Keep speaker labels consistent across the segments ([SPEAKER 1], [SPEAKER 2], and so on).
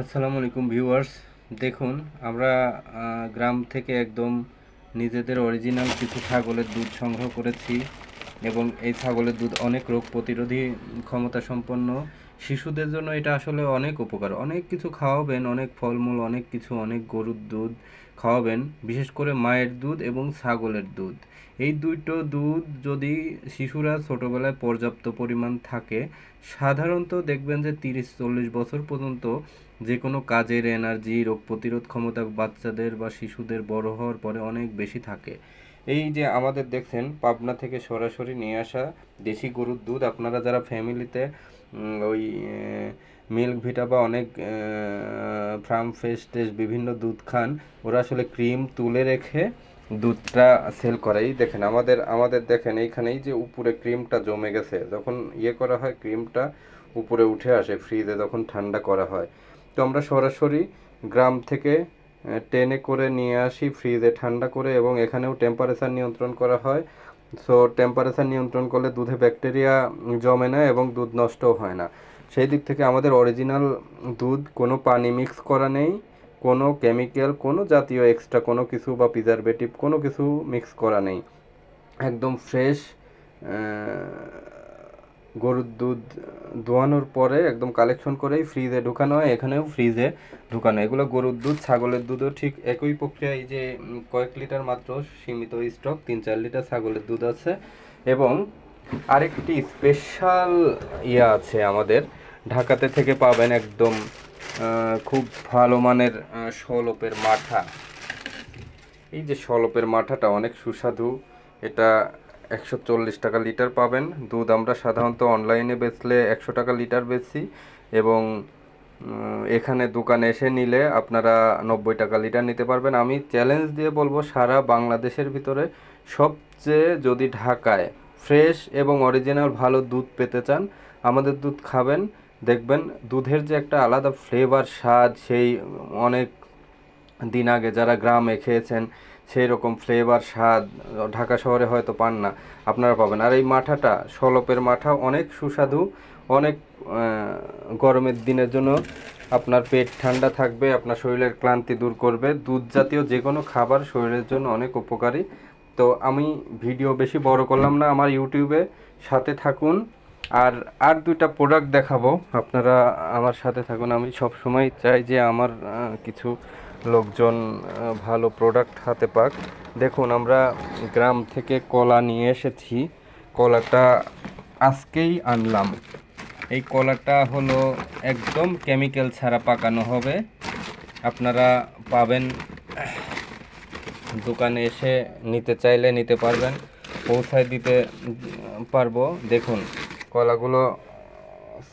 [SPEAKER 1] আসসালামু আলাইকুম ভিউয়ার্স। দেখুন, আমরা গ্রাম থেকে একদম নিজেদের অরিজিনাল কিছু ছাগলের দুধ সংগ্রহ করেছি এবং এই ছাগলের দুধ অনেক রোগ প্রতিরোধী ক্ষমতা সম্পন্ন। শিশুদের জন্য এটা আসলে অনেক উপকার। অনেক কিছু খাওয়াবেন, অনেক ফলমূল, অনেক কিছু, অনেক গরুর দুধ খাওয়াবেন, বিশেষ করে মায়ের দুধ এবং ছাগলের দুধ। এই দুটো দুধ যদি শিশুরা ছোটোবেলায় পর্যাপ্ত পরিমাণ থাকে, সাধারণত দেখবেন যে 30-40 বছর পর্যন্ত যে কোনো কাজের এনার্জি, রোগ প্রতিরোধ ক্ষমতা বাচ্চাদের বা শিশুদের বড় হওয়ার পরে অনেক বেশি থাকে। এই যে আমাদের দেখছেন পাবনা থেকে সরাসরি নিয়ে আসা দেশি গরুর দুধ। আপনারা যারা ফ্যামিলিতে ওই মিল্ক ভিটা বা অনেক ফার্ম ফ্রেশ টেস্ট বিভিন্ন দুধ খান, ওরা আসলে ক্রিম তুলে রেখে দুধটা সেল করে। এই দেখেন আমাদের আমাদের দেখেন এইখানেই যে উপরে ক্রিমটা জমে গেছে, যখন করা হয় ক্রিমটা উপরে উঠে আসে ফ্রিজে যখন ঠান্ডা করা হয়। তো আমরা সরাসরি গ্রাম থেকে টেনে করে নিয়ে আসি ফ্রিজে ঠান্ডা করে, এবং এখানেও টেম্পারেচার নিয়ন্ত্রণ করা হয়। সো টেম্পারেচার নিয়ন্ত্রণ করলে দুধে ব্যাকটেরিয়া জমে না এবং দুধ নষ্টও হয় না। সেই দিক থেকে আমাদের অরিজিনাল দুধ, কোনো পানি মিক্স করা নেই, কোনো কেমিক্যাল, কোনো জাতীয় এক্সট্রা কোনো কিছু বা প্রিজারভেটিভ কোনো কিছু মিক্স করা নেই। একদম ফ্রেশ গরুর দুধ দোয়ানোর পরে একদম কালেকশন করেই ফ্রিজে ঢুকানো হয়। এখানেও ফ্রিজে ঢুকানো। এগুলো গরুর দুধ, ছাগলের দুধও ঠিক একই প্রক্রিয়া। এই যে কয়েক লিটার মাত্র সীমিত স্টক, 3-4 লিটার ছাগলের দুধ আছে। এবং আরেকটি স্পেশাল আছে আমাদের, ঢাকাতে থেকে পাবেন একদম খুব ভালো মানের সলপের মাঠা। এই যে সলপের মাঠাটা অনেক সুস্বাদু। এটা 140 টাকা লিটার পাবেন। দুধ আমরা সাধারণত অনলাইনে বেচলে 100 টাকা লিটার বেচি, এবং এখানে দোকানে এসে নিলে আপনারা 90 টাকা লিটার নিতে পারবেন। আমি চ্যালেঞ্জ দিয়ে বলবো, সারা বাংলাদেশের ভিতরে সবচেয়ে যদি ঢাকায় ফ্রেশ এবং অরিজিনাল ভালো দুধ পেতে চান, আমাদের দুধ খাবেন। দেখবেন দুধের যে একটা আলাদা ফ্লেভার, স্বাদ, সেই অনেক দিন আগে যারা গ্রামে খেয়েছেন সেই রকম ফ্লেভার, স্বাদ ঢাকা শহরে হয়তো পান না, আপনারা পাবেন। আর এই মাঠাটা, সলপের মাঠা অনেক সুস্বাদু, অনেক গরমের দিনের জন্য আপনার পেট ঠান্ডা থাকবে, আপনার শরীরের ক্লান্তি দূর করবে। দুধ জাতীয় যে কোনো খাবার শরীরের জন্য অনেক উপকারী। তো আমি ভিডিও বেশি বড় করলাম না, আমার ইউটিউবে সাথে থাকুন। আর আর দুইটা প্রোডাক্ট দেখাবো, আপনারা আমার সাথে থাকুন। আমি সব সময় চাই যে আমার কিছু লোকজন ভালো প্রোডাক্ট হাতে পাক। দেখুন, আমরা গ্রাম থেকে কলা নিয়ে এসেছি। কলাটা আজকেই আনলাম। এই কলাটা হলো একদম কেমিক্যাল ছাড়া পাকানো হবে। আপনারা পাবেন, দোকানে এসে নিতে চাইলে নিতে পারবেন, পৌঁছায় দিতে পারবো। দেখুন কলাগুলো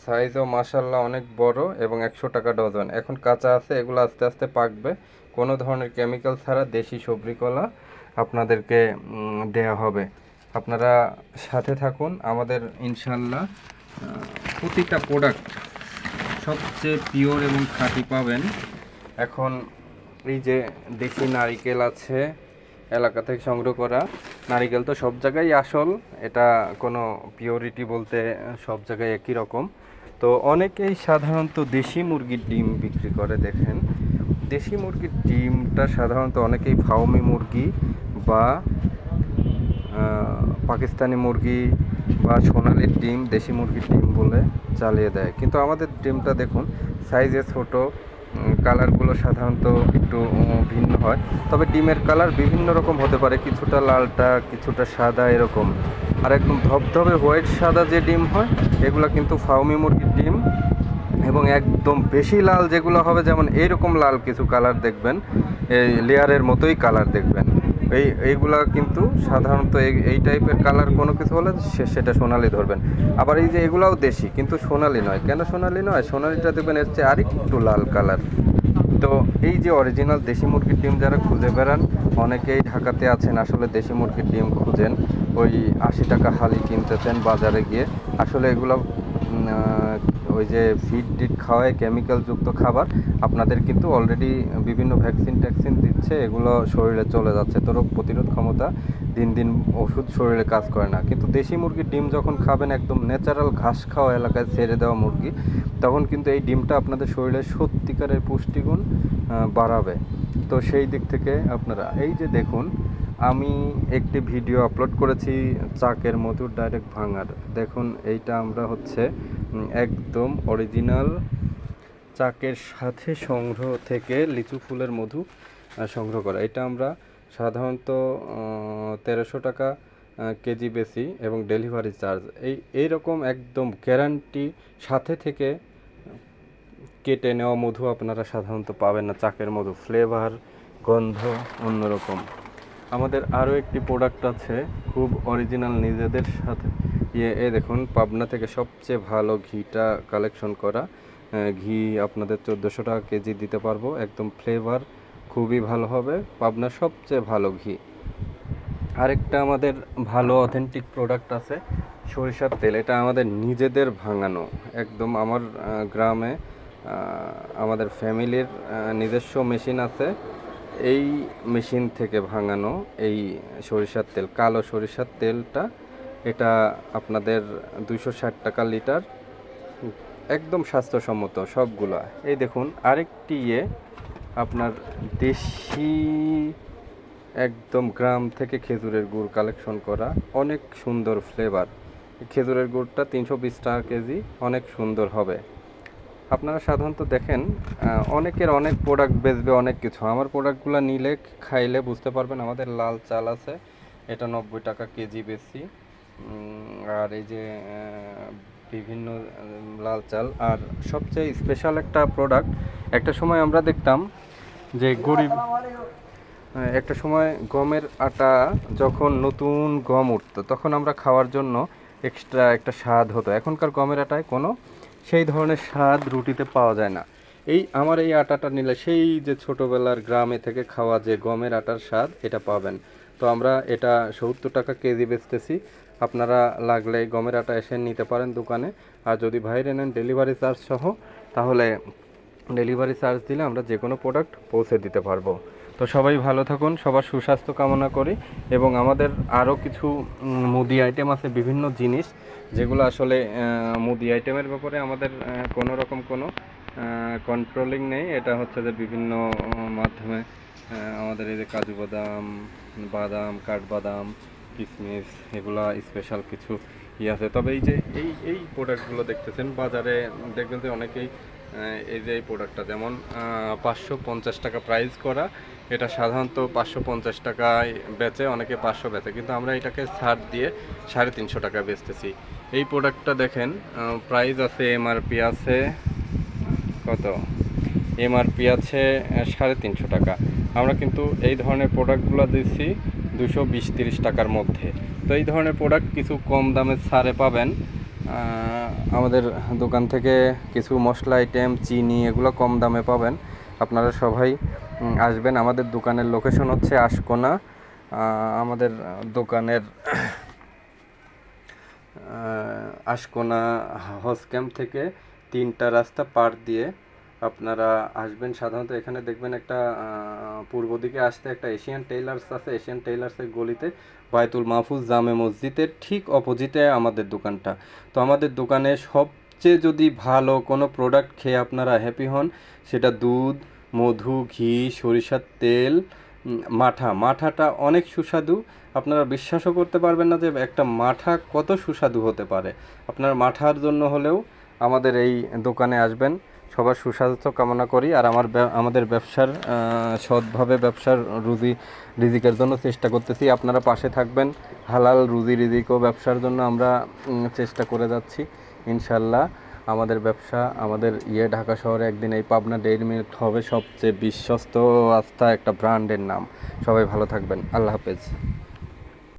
[SPEAKER 1] সাইজও মাশাল্লাহ অনেক বড়, এবং 100 টাকা ডজন। এখন কাঁচা আছে, এগুলো আস্তে আস্তে পাকবে। কোনো ধরনের কেমিক্যাল ছাড়া দেশি সবজি কলা আপনাদেরকে দেয়া হবে। আপনারা সাথে থাকুন আমাদের। ইনশাল্লাহ প্রতিটা প্রোডাক্ট সবচেয়ে পিওর এবং খাঁটি পাবেন। এখন এই যে দেশি নারিকেল আছে, এলাকা থেকে সংগ্রহ করা নারিকেল তো সব জায়গায় আসল, এটা কোনো পিওরিটি বলতে সব জায়গায় একই রকম। তো অনেকেই সাধারণত দেশি মুরগির ডিম বিক্রি করে। দেখেন, দেশি মুরগির ডিমটা সাধারণত অনেকেই ফাউমি মুরগি বা পাকিস্তানি মুরগি বা সোনালির ডিম, দেশি মুরগির ডিম বলে চালিয়ে দেয়। কিন্তু আমাদের ডিমটা দেখুন, সাইজে ছোট, কালারগুলো সাধারণত একটু ভিন্ন হয়। তবে ডিমের কালার বিভিন্ন রকম হতে পারে, কিছুটা লালটা, কিছুটা সাদা এরকম। আর একদম ধবধবে হোয়াইট সাদা যে ডিম হয়, এগুলো কিন্তু ফাউমি মুরগির ডিম। এবং একদম বেশি লাল যেগুলো হবে, যেমন এইরকম লাল কিছু কালার দেখবেন, এই লেয়ারের মতোই কালার দেখবেন, এইগুলা কিন্তু সাধারণত এই টাইপের কালার কোনো কিছু হলে সেটা সোনালি ধরবেন। আবার এই যে এগুলাও দেশি কিন্তু সোনালি নয়। কেন সোনালি নয়? সোনালিটা দেখবেন এর চেয়ে আরেকটু লাল কালার। তো এই যে অরিজিনাল দেশি মুরগির ডিম যারা খুঁজে বেড়ান, অনেকেই ঢাকাতে আছেন আসলে দেশি মুরগির ডিম খুঁজেন, ওই 80 টাকা হালি কিনতেছেন বাজারে গিয়ে। আসলে এগুলো ওই যে ফিড ডিট খাওয়ায় কেমিক্যালযুক্ত খাবার, আপনাদের কিন্তু অলরেডি বিভিন্ন ভ্যাকসিন ট্যাকসিন দিচ্ছে, এগুলো শরীরে চলে যাচ্ছে, তো রোগ প্রতিরোধ ক্ষমতা দিন দিন ওষুধ শরীরে কাজ করে না। কিন্তু দেশি মুরগির ডিম যখন খাবেন, একদম ন্যাচারাল ঘাস খাওয়া এলাকায় ছেড়ে দেওয়া মুরগি, তখন কিন্তু এই ডিমটা আপনাদের শরীরে সত্যিকারের পুষ্টিগুণ বাড়াবে। তো সেই দিক থেকে আপনারা এই যে দেখুন, আমি একটি ভিডিও আপলোড করেছি চাকের মধু ডাইরেক্ট ভাঙার। দেখুন এইটা আমরা হচ্ছে একদম অরিজিনাল চাকের সাথে সংগ্রহ থেকে লিচু ফুলের মধু সংগ্রহ করা। এটা আমরা সাধারণত 1300 টাকা কেজি বেশি এবং ডেলিভারি চার্জ এইরকম একদম গ্যারান্টি সাথে থেকে কেটে নেওয়া মধু আপনারা সাধারণত পাবেন না। চাকের মধু ফ্লেভার, গন্ধ অন্যরকম। আমাদের আরও একটি প্রোডাক্ট আছে খুব অরিজিনাল নিজেদের সাথে এ দেখুন, পাবনা থেকে সবচেয়ে ভালো ঘিটা কালেকশন করা। ঘি আপনাদের 1400 টাকা কেজি দিতে পারবো, একদম ফ্লেভার খুবই ভালো হবে, পাবনার সবচেয়ে ভালো ঘি। আরেকটা আমাদের ভালো অথেন্টিক প্রোডাক্ট আছে সরিষার তেল, এটা আমাদের নিজেদের ভাঙানো, একদম আমার গ্রামে আমাদের ফ্যামিলির নিজস্ব মেশিন আছে, এই মেশিন থেকে ভাঙানো এই সরিষার তেল, কালো সরিষার তেলটা, এটা আপনাদের 260 টাকা লিটার, একদম স্বাস্থ্যসম্মত সবগুলো। এই দেখুন আরেকটি আপনার দেশি একদম গ্রাম থেকে খেজুরের গুড় কালেকশন করা, অনেক সুন্দর ফ্লেভার। খেজুরের গুড়টা 320 টাকা কেজি, অনেক সুন্দর হবে। আপনারা সাধারণত দেখেন অনেকের অনেক প্রোডাক্ট বেচবে, অনেক কিছু, আমার প্রোডাক্টগুলো নিলে খাইলে বুঝতে পারবেন। আমাদের লাল চাল আছে, এটা 90 টাকা কেজি বেশি। আর এই যে বিভিন্ন লাল চাল, আর সবচেয়ে স্পেশাল একটা প্রোডাক্ট, একটা সময় আমরা দেখতাম যে গরিব, একটা সময় গমের আটা যখন নতুন গম উঠতো, তখন আমরা খাওয়ার জন্য এক্সট্রা একটা স্বাদ হতো। এখনকার গমের আটায় কোনো সেই ধরনের স্বাদ রুটিতে পাওয়া যায় না। আমার এই আটাটা নিলে সেই যে ছোটোবেলার গ্রামে থেকে খাওয়া যে গমের আটার স্বাদ, এটা পাবেন। তো আমরা এটা 70 টাকা কেজি বেচতেছি, আপনারা লাগলে গমের আটা এসে নিতে পারেন দোকানে। আর যদি বাইরে নেন ডেলিভারি চার্জ সহ, তাহলে ডেলিভারি চার্জ দিলে আমরা যে কোনো প্রোডাক্ট পৌঁছে দিতে পারবো। তো সবাই ভালো থাকুন, সবার সুস্বাস্থ্য কামনা করি। এবং আমাদের আরও কিছু মুদি আইটেম আছে, বিভিন্ন জিনিস যেগুলো আসলে মুদি আইটেমের ব্যাপারে আমাদের কোনো রকম কোনো কন্ট্রোলিং নেই। এটা হচ্ছে যে বিভিন্ন মাধ্যমে আমাদের এই যে কাজু বাদাম, বাদাম, কাঠবাদাম, কিশমিশ, এগুলা স্পেশাল কিছু আছে। তবে এই যে এই প্রোডাক্টগুলো দেখতেছেন বাজারে, দেখবেন যে অনেকেই এই যে এই প্রোডাক্টটা যেমন 550 টাকা প্রাইস করা, এটা সাধারণত 550 টাকায় বেচে, অনেকে 500 বেচে, কিন্তু আমরা এটাকে ছাড় দিয়ে 350 টাকা বেচতেছি। এই প্রোডাক্টটা দেখেন প্রাইস আছে, এমআরপি আছে কত, এমআরপি আছে 350 টাকা। আমরা কিন্তু এই ধরনের প্রোডাক্টগুলো দিচ্ছি 220-30 টাকার মধ্যে। তো এই ধরনের প্রোডাক্ট কিছু কম দামে ছাড়ে পাবেন আমাদের দোকান থেকে। কিছু মশলা আইটেম, চিনি, এগুলো কম দামে পাবেন। আপনারা সবাই আসবেন। আমাদের দোকানের লোকেশন হচ্ছে আশকোনা। আমাদের দোকানের আশকোনা হজ ক্যাম্প থেকে 3টা রাস্তা পার দিয়ে আপনারা আসবেন। সাধারণত এখানে দেখবেন একটা পূর্ব দিকে আসতে একটা এশিয়ান টেইলার্স আছে, এশিয়ান টেইলার্সের গলিতে বায়তুল মাহফুজ জামে মসজিদের ঠিক অপোজিটে আমাদের দোকানটা। তো আমাদের দোকানে সবচেয়ে যদি ভালো কোনো প্রোডাক্ট খেয়ে আপনারা হ্যাপি হন, সেটা দুধ, মধু, ঘি, সরিষার তেল, মাঠাটা অনেক সুস্বাদু। আপনারা বিশ্বাসও করতে পারবেন না যে একটা মাঠা কত সুস্বাদু হতে পারে। আপনার মাঠার জন্য হলেও আমাদের এই দোকানে আসবেন। সবার সুস্বাস্থ্য কামনা করি। আর আমাদের ব্যবসার সৎভাবে ব্যবসার রিজিকের জন্য চেষ্টা করতেছি, আপনারা পাশে থাকবেন। হালাল রুজি রিজিক ও ব্যবসার জন্য আমরা চেষ্টা করে যাচ্ছি ইনশাল্লাহ। আমাদের ব্যবসা, আমাদের ঢাকা শহরে একদিন এই পাবনা ডেইরি মিল্ক হবে সবচেয়ে বিশ্বস্ত আস্থা একটা ব্র্যান্ডের নাম। সবাই ভালো থাকবেন, আল্লাহ হাফেজ।